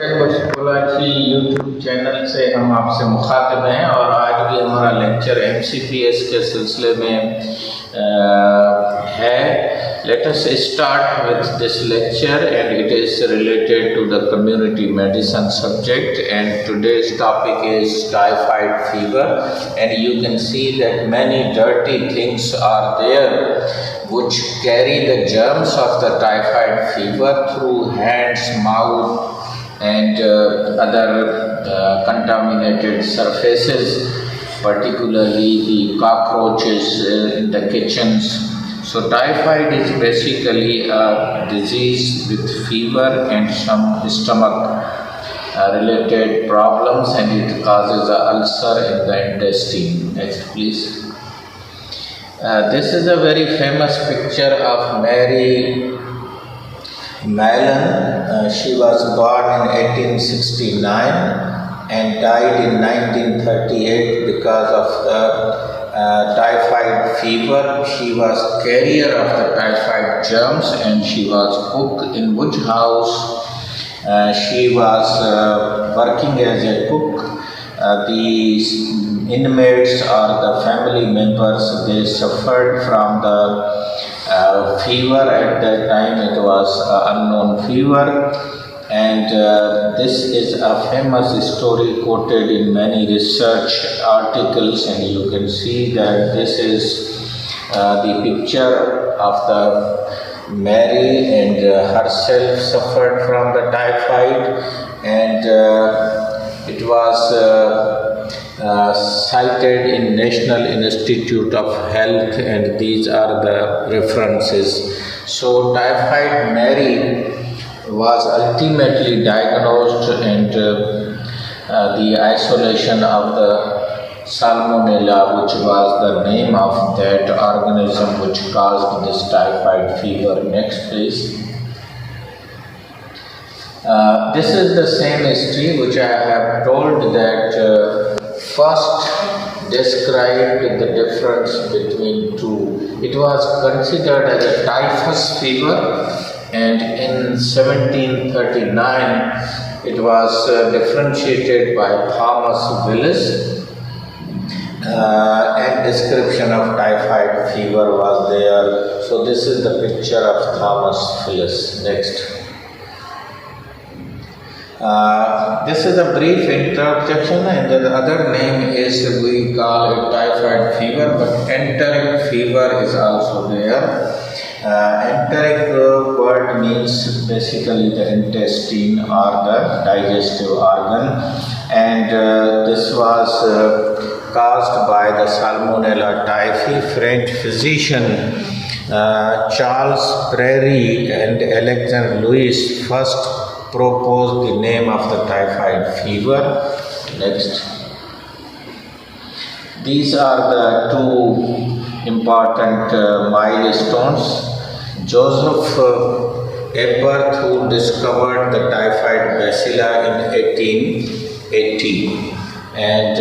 कोलाची YouTube channel से हम आपसे मुखातिब हैं और आज भी हमारा लेक्चर MCPS के सिलसिले में है. Let us start with this lecture, and it is related to the community medicine subject, and today's topic is typhoid fever. And you can see that many dirty things are there which carry the germs of the typhoid fever through hands, mouth and other contaminated surfaces, particularly the cockroaches in the kitchens. So typhoid is basically a disease with fever and some stomach related problems, and it causes an ulcer in the intestine. Next please. This is a very famous picture of Mary Mallon. She was born in 1869 and died in 1938 because of the typhoid fever. She was carrier of the typhoid germs, and she was cook in which house she was working as a cook. The inmates or the family members, they suffered from the fever. At that time it was unknown fever, and this is a famous story quoted in many research articles, and you can see that this is the picture of the Mary, and herself suffered from the typhoid, and it was cited in National Institute of Health, and these are the references. So typhoid Mary was ultimately diagnosed, and the isolation of the Salmonella, which was the name of that organism which caused this typhoid fever. Next please. This is the same history which I have told, that first described the difference between two. It was considered as a typhus fever, and in 1739 it was differentiated by Thomas Willis, and description of typhoid fever was there. So this is the picture of Thomas Willis. Next. This is a brief introduction, and the other name is, we call it typhoid fever, but enteric fever is also there. Enteric word means basically the intestine or the digestive organ, and this was caused by the Salmonella typhi. French physician Charles Prairie and Alexandre Louis first proposed the name of the typhoid fever. Next. These are the two important milestones. Joseph Eberth, who discovered the typhoid bacilla in 1880, and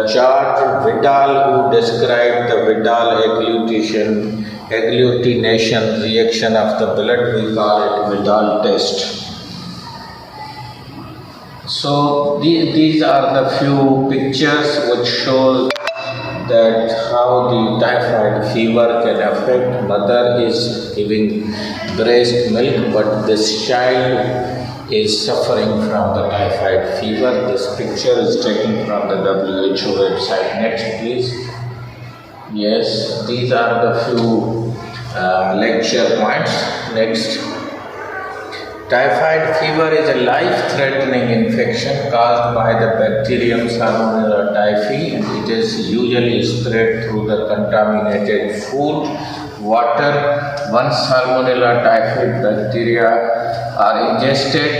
George Vidal, who described the Vidal agglutination reaction of the blood. We call it Vidal test. So these are the few pictures which show that how the typhoid fever can affect. Mother is giving breast milk, but this child is suffering from the typhoid fever. This picture is taken from the WHO website. Next please. Yes, these are the few lecture points. Next. Typhoid fever is a life-threatening infection caused by the bacterium Salmonella typhi, and it is usually spread through the contaminated food, water. Once Salmonella typhi bacteria are ingested,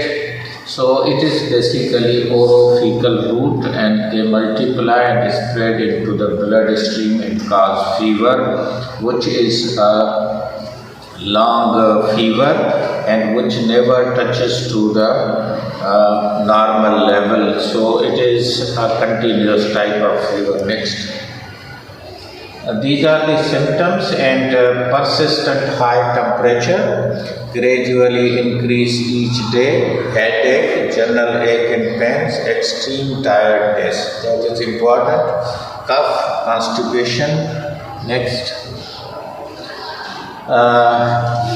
so it is basically orophycal route, and they multiply and spread into the bloodstream and cause fever, which is a long fever, and which never touches to the normal level. So it is a continuous type of fever. Next. These are the symptoms, and persistent high temperature, gradually increase each day, headache, general ache and pains, extreme tiredness. That is important. Cough, constipation. Next.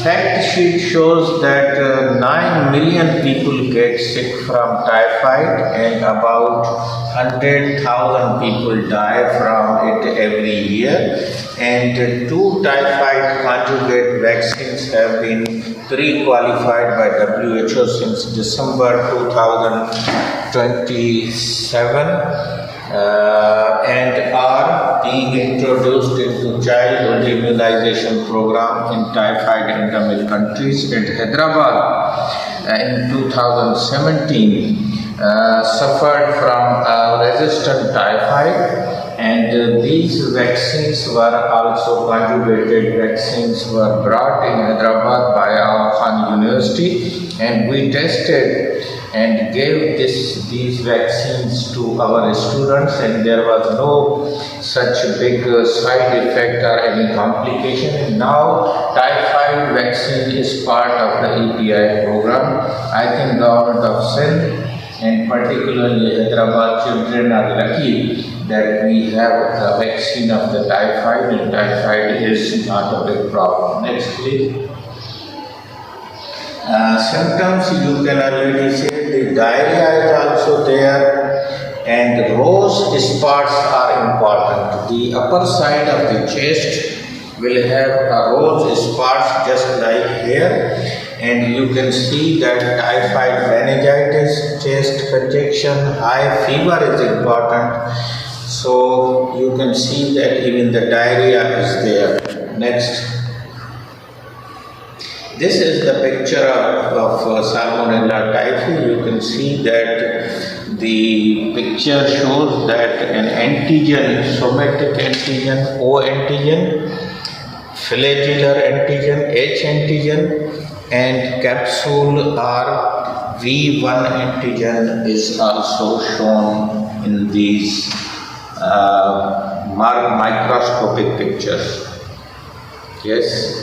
Fact sheet shows that 9 million people get sick from typhoid and about 100,000 people die from it every year, and 2 typhoid conjugate vaccines have been pre-qualified by WHO since December 2027 and are being introduced into childhood immunization program in typhoid endemic countries. And Hyderabad in 2017 suffered from resistant typhoid, and these vaccines were also conjugated vaccines were brought in Hyderabad by our Khan University, and we tested and gave these vaccines to our students, and there was no such big side effect or any complication. And now typhoid vaccine is part of the EPI program. I think government of Sindh and particularly Hyderabad children are lucky that we have the vaccine of the typhoid, and typhoid is not a big problem. Next please. Symptoms you can already say. The diarrhea is also there, and rose spots are important. The upper side of the chest will have a rose spots just like here, and you can see that typhoid meningitis, chest congestion, high fever is important. So you can see that even the diarrhea is there. Next. This is the picture of Salmonella typhi. You can see that the picture shows that an antigen, somatic antigen, O antigen, flagellar antigen, H antigen, and capsule or V1 antigen is also shown in these microscopic pictures. Yes.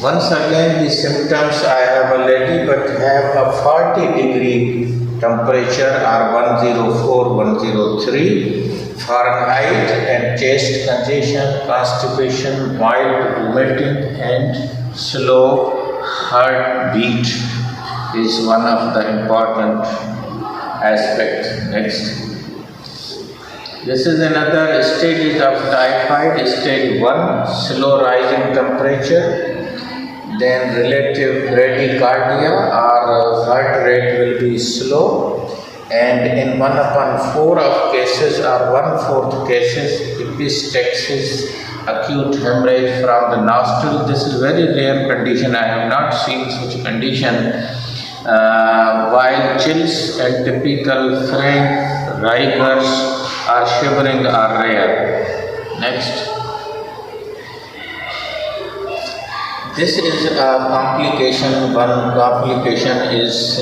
Once again, the symptoms I have already, but have a 40-degree temperature or 104, 103 Fahrenheit, and chest congestion, constipation, mild vomiting, and slow heartbeat is one of the important aspects. Next. This is another stage of typhoid, stage 1, slow rising temperature. Then relative bradycardia or heart rate will be slow, and in 1/4 of cases or 1/4 cases, epistaxis, acute hemorrhage from the nostril. This is very rare condition. I have not seen such condition. While chills and typical frank rigors or shivering are rare. Next. This is a complication. One complication is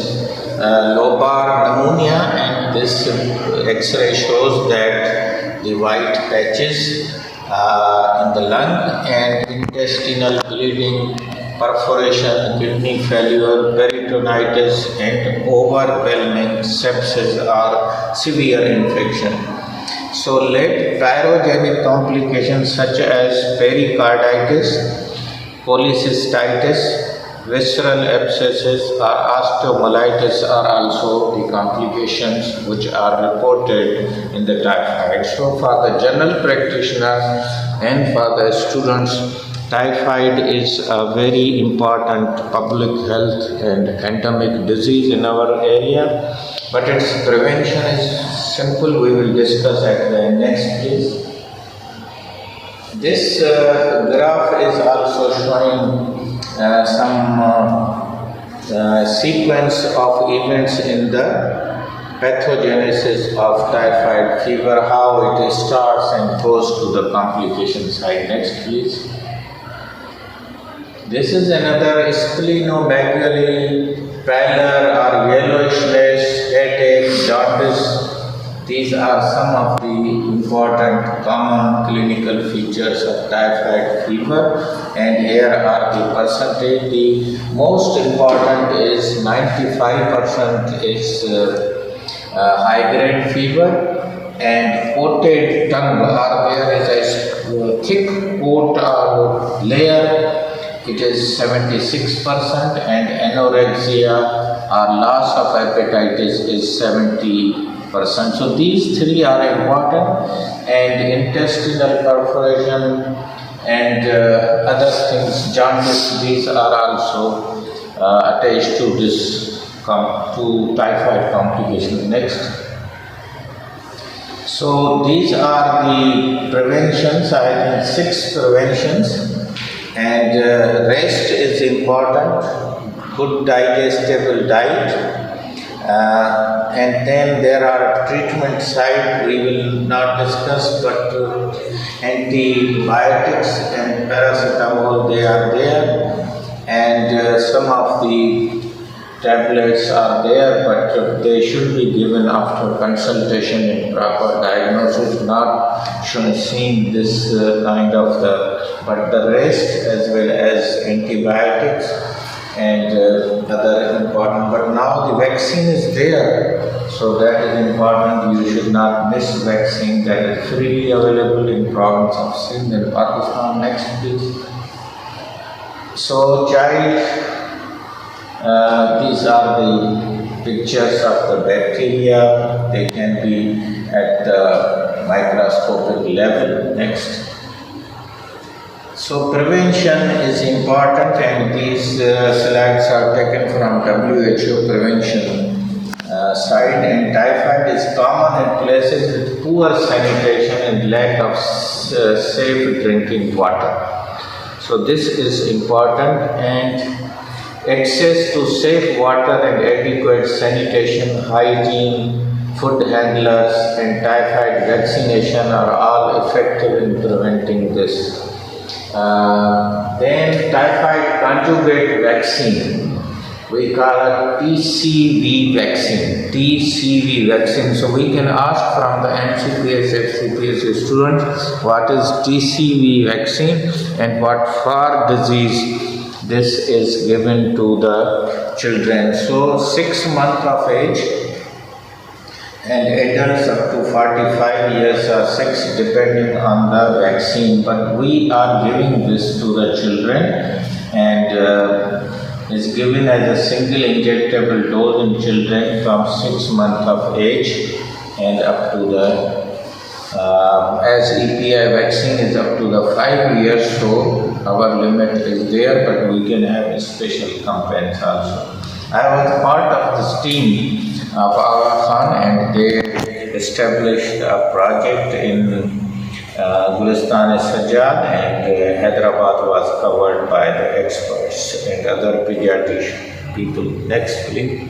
lobar pneumonia, and this X-ray shows that the white patches in the lung and intestinal bleeding, perforation, kidney failure, peritonitis, and overwhelming sepsis or severe infection. So late pyrogenic complications such as pericarditis, cholecystitis, visceral abscesses or osteomyelitis are also the complications which are reported in the typhoid. So for the general practitioner and for the students, typhoid is a very important public health and endemic disease in our area, but its prevention is simple. We will discuss at the next please. This graph is also showing some sequence of events in the pathogenesis of typhoid fever, how it starts and goes to the complication side. Next please. This is another splenomegaly, pallor or yellowishness, headache, jaundice, These are some of the important common clinical features of typhoid fever, and here are the percentage. The most important is 95% is high grade fever, and coated tongue, or there is a thick coat or layer, it is 76%, and anorexia or loss of appetite is 70%. So these three are important, and intestinal perforation and other things, jaundice, these are also attached to this to typhoid complication. Next. So these are the preventions, I think 6 preventions, and rest is important, good digestible diet, and then there are treatment side we will not discuss, but antibiotics and paracetamol, they are there, and some of the tablets are there, but they should be given after consultation and proper diagnosis, not seeing this kind of but the rest as well as antibiotics and other important. But now the vaccine is there, so that is important. You should not miss vaccine that is freely available in province of Sindh in Pakistan. Next, please. So child. These are the pictures of the bacteria. They can be at the microscopic level. Next. So prevention is important, and these slides are taken from WHO prevention side. And typhoid is common in places with poor sanitation and lack of safe drinking water. So this is important, and access to safe water and adequate sanitation, hygiene, food handlers, and typhoid vaccination are all effective in preventing this. Then typhoid conjugate vaccine, we call it TCV vaccine. TCV vaccine. So we can ask from the MCPS, FCPS students, what is TCV vaccine and what for disease this is given to the children. So 6 months of age and adults up to 45 years or 6 depending on the vaccine. But we are giving this to the children, and is given as a single injectable dose in children from 6 months of age and up to the as EPI vaccine is up to the 5 years, so our limit is there, but we can have special campaigns also. I was part of this team of our Khan, and they established a project in Gulistan-e-Sajjad, and Hyderabad was covered by the experts and other pediatrician people. Next, please.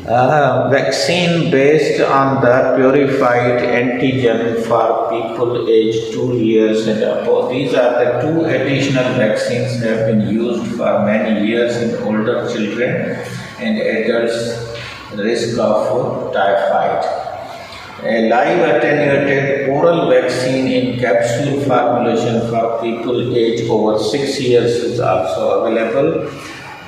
Vaccine based on the purified antigen for people aged 2 years and above. These are the 2 additional vaccines that have been used for many years in older children and adults risk of typhoid. A live attenuated oral vaccine in capsule formulation for people aged over 6 years is also available.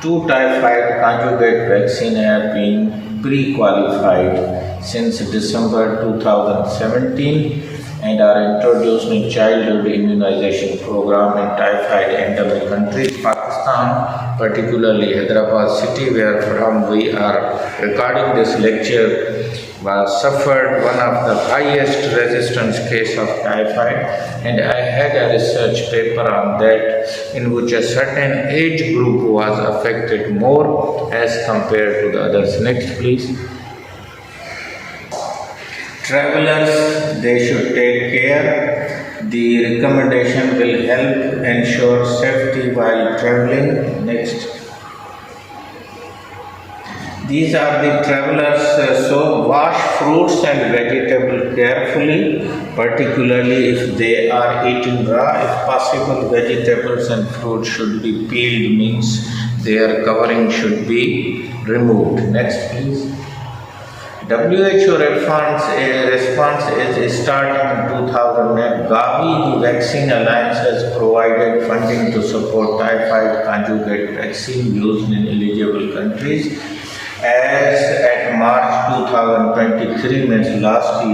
2 typhoid conjugate vaccines have been pre-qualified since December 2017 and are introduced in childhood immunization program in typhoid endemic countries. Pakistan, particularly Hyderabad city, where from we are recording this lecture, was suffered one of the highest resistance case of typhoid, and I had a research paper on that in which a certain age group was affected more as compared to the others. Next, please. Travelers, they should take care. The recommendation will help ensure safety while traveling. Next. These are the travelers, so wash fruits and vegetables carefully, particularly if they are eaten raw. If possible, vegetables and fruits should be peeled, means their covering should be removed. Next, please. WHO response is starting in 2008. Gavi, the Vaccine Alliance, has provided funding to support typhoid conjugate vaccine used in eligible countries. As at March 2023, means last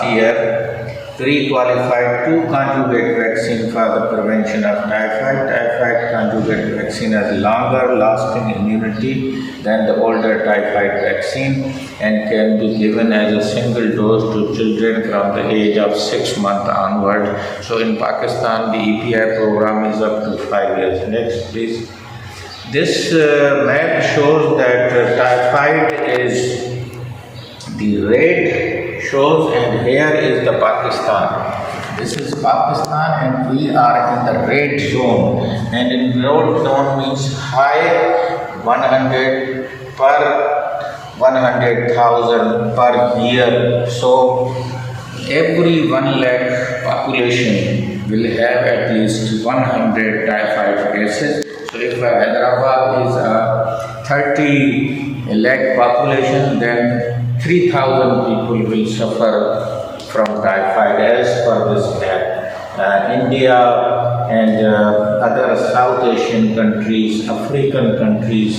year, pre-qualified 2 conjugate vaccine for the prevention of typhoid. Typhoid conjugate vaccine has longer lasting immunity than the older typhoid vaccine and can be given as a single dose to children from the age of 6 months onward. So in Pakistan, the EPI program is up to 5 years. Next, please. This map shows that typhoid is the red shows, and here is the Pakistan. This is Pakistan and we are in the red zone, and in red zone means high 100 per 100,000 per year. So every 1 lakh population will have at least 100 typhoid cases. So if Hyderabad is a 30 lakh population, then 3,000 people will suffer from typhoid as per this map. India and other South Asian countries, African countries,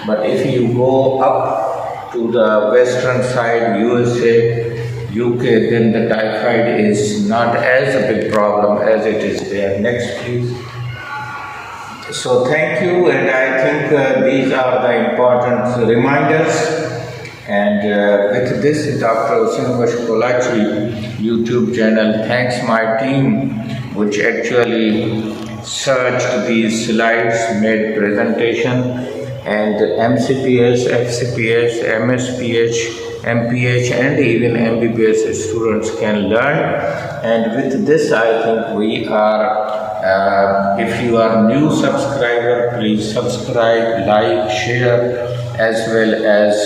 but if you go up to the western side, USA, UK, then the typhoid is not as a big problem as it is there. Next, please. So thank you, and I think these are the important reminders. And with this, Dr. Kolachi YouTube channel thanks my team, which actually searched these slides, made presentation, and MCPS, FCPS, MSPH, MPH, and even MBBS students can learn. And with this, I think we are, if you are new subscriber, please subscribe, like, share, as well as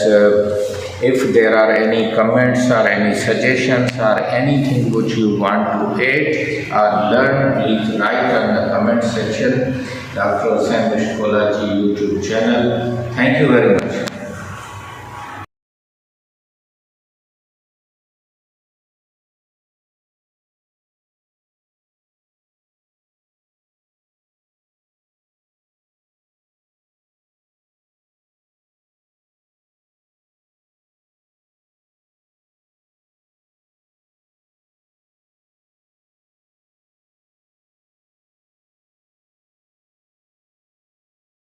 if there are any comments or any suggestions or anything which you want to add or learn, please write on the comment section. Dr. Kolachi YouTube channel. Thank you very much.